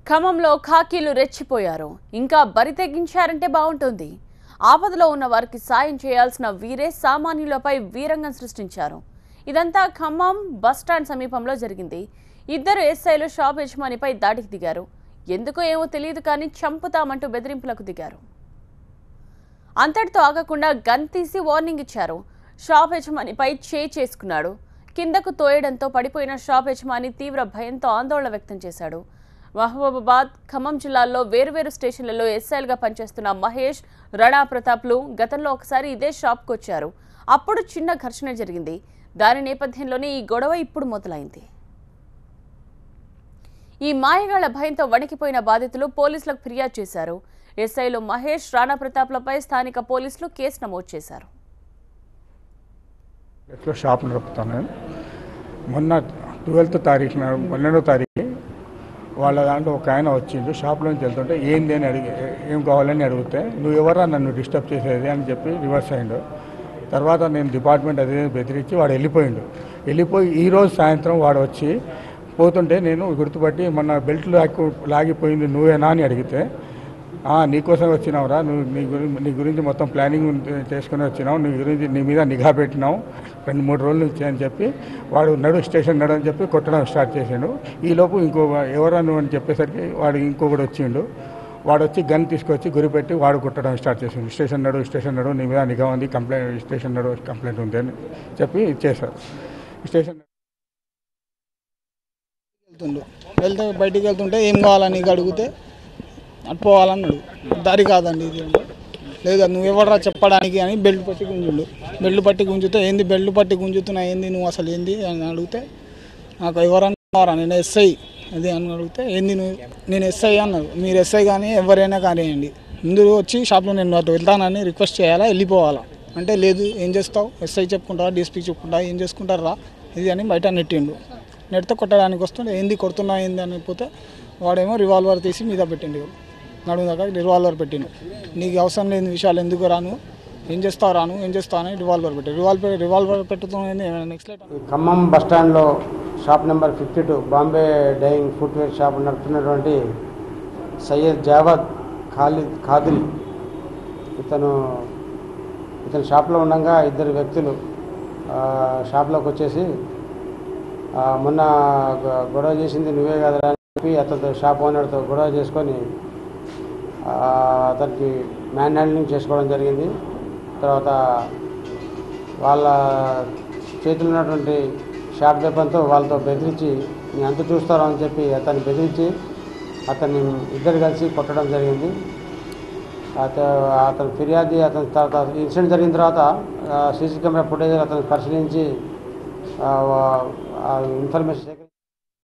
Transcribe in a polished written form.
ఖమ్మంలో ఖాకీలు రెచ్చిపోయారు. ఇంకా బరి తెగించారంటే బాగుంటుంది. ఆపదలో ఉన్న వారికి సాయం చేయాల్సిన వీరే సామాన్యులపై వీరంగం సృష్టించారు. ఇదంతా ఖమ్మం బస్టాండ్ సమీపంలో జరిగింది. ఇద్దరు ఎస్ఐలు షాప్ యజమానిపై దాడికి దిగారు. ఎందుకో ఏమో తెలియదు కానీ చంపుతామంటూ బెదిరింపులకు దిగారు. అంతటితో ఆగకుండా గన్ తీసి వార్నింగ్ ఇచ్చారు. షాప్ యజమానిపై చేసుకున్నాడు. కిందకు తోయడంతో పడిపోయిన షాప్ యజమాని తీవ్ర భయంతో ఆందోళన వ్యక్తం చేశాడు. మహబూబాబాద్, ఖమ్మం జిల్లాల్లో వేర్వేరు స్టేషన్లలో ఎస్ఐలుగా పనిచేస్తున్న మహేష్, రాణా ప్రతాప్లు గతంలో ఒకసారి ఇదే షాప్కు వచ్చారు. అప్పుడు చిన్న ఘర్షణ జరిగింది. దాని నేపథ్యంలోనే ఈ గొడవ ఇప్పుడు మొదలైంది. ఈ మాయగాళ్ల భయంతో వణికిపోయిన బాధితులు పోలీసులకు ఫిర్యాదు చేశారు. ఎస్ఐలు మహేష్, రాణా ప్రతాప్లపై స్థానిక పోలీసులు కేసు నమోదు చేశారు. షాప్ నడుపుతాను. మొన్న 12వ తారీఖున 12వ తారీఖు వాళ్ళ దాంట్లో ఒక ఆయన వచ్చిండు. షాప్లోంచి వెళ్తుంటే ఏంది అని ఏం కావాలని అడిగితే నువ్వు ఎవరా నన్ను డిస్టర్బ్ చేసేది అని చెప్పి రివర్స్ అయ్యిండు. తర్వాత నేను డిపార్ట్మెంట్ అదే బెదిరించి వాడు వెళ్ళిపోయి ఈరోజు సాయంత్రం వాడు వచ్చి పోతుంటే నేను గుర్తుపట్టి మొన్న బెల్ట్ లాగిపోయింది నువ్వేనా అని అడిగితే నీకోసం వచ్చినావురా, నువ్వు నీ గురించి మొత్తం ప్లానింగ్ చేసుకుని వచ్చినావు, నీ మీద నిఘా పెట్టినావు 2-3 రోజుల నుంచి అని చెప్పి వాడు స్టేషన్ నడు అని చెప్పి కొట్టడం స్టార్ట్ చేసిండు. ఈలోపు ఎవరా నువ్వు అని చెప్పేసరికి వాడు ఇంకొకటి వచ్చిండు. వాడు వచ్చి గన్ తీసుకొచ్చి గురిపెట్టి వాడు కొట్టడం స్టార్ట్ చేసిండు. స్టేషన్ నడు, నీ మీద నిఘా ఉంది, కంప్లైంట్ ఉంది అని చెప్పి చేశారు. స్టేషన్ బయటికి వెళ్తుంటే ఏం కావాలని నీకు అడిగితే అటు పోవాలన్నాడు. దారి కాదండి ఇది, లేదా నువ్వు ఎవడరా చెప్పడానికి అని బెల్ట్ పట్టి గుంజుతే ఏంది బెల్ట్ పట్టి గుంజుతున్నా ఏంది నువ్వు అసలు ఏంది అని అడిగితే నాకు ఎవరన్నారా నేను ఎస్ఐ అది అని అడిగితే ఏంది నేను ఎస్ఐ అన్నారు. మీరు ఎస్ఐ కానీ ఎవరైనా కానివ్వండి ముందు వచ్చి షాప్లో నేను అటు వెళ్తానని రిక్వెస్ట్ చేయాలా, వెళ్ళిపోవాలా అంటే లేదు ఏం చేస్తావు ఎస్ఐ చెప్పుకుంటావా డిఎస్పీకి చెప్పుకుంటావా ఏం చేసుకుంటారా ఇది అని బయట నెడితే కొట్టడానికి వస్తుంటే ఏంది కొడుతున్నా ఏంది అని పోతే వాడేమో రివాల్వర్ తీసి మీద పెట్టిండు. నడుము దగ్గర రివాల్వర్ పెట్టిండు. నీకు అవసరం లేని విషయాలు ఎందుకు రాను ఏం చేస్తావు అని రివాల్వర్ పెట్టుతుంది. నెక్స్ట్ ఖమ్మం బస్టాండ్లో shop number 52 Bombay Dyeing footwear shop నడుపుతున్నటువంటి సయ్యద్ జావద్ ఖాదిల్ ఇతను షాప్లో ఉండగా ఇద్దరు వ్యక్తులు షాప్లోకి వచ్చేసి మొన్న గొడవ చేసింది నువ్వే కదరా అని చెప్పి అతనితో షాప్ ఓనర్తో గొడవ చేసుకొని అతనికి మ్యాన్ హ్యాండ్లింగ్ చేసుకోవడం జరిగింది. తర్వాత వాళ్ళ చేతులు ఉన్నటువంటి షార్ట్ వెపన్తో వాళ్ళతో బెదిరించి నీ అంత చూస్తారో అని చెప్పి అతన్ని బెదిరించి అతన్ని ఇద్దరు కలిసి కొట్టడం జరిగింది. అతను ఫిర్యాదు అతని తర్వాత ఇన్సిడెంట్ జరిగిన తర్వాత సీసీ కెమెరా ఫుటేజ్ అతను పరిశీలించి ఇన్ఫర్మేషన్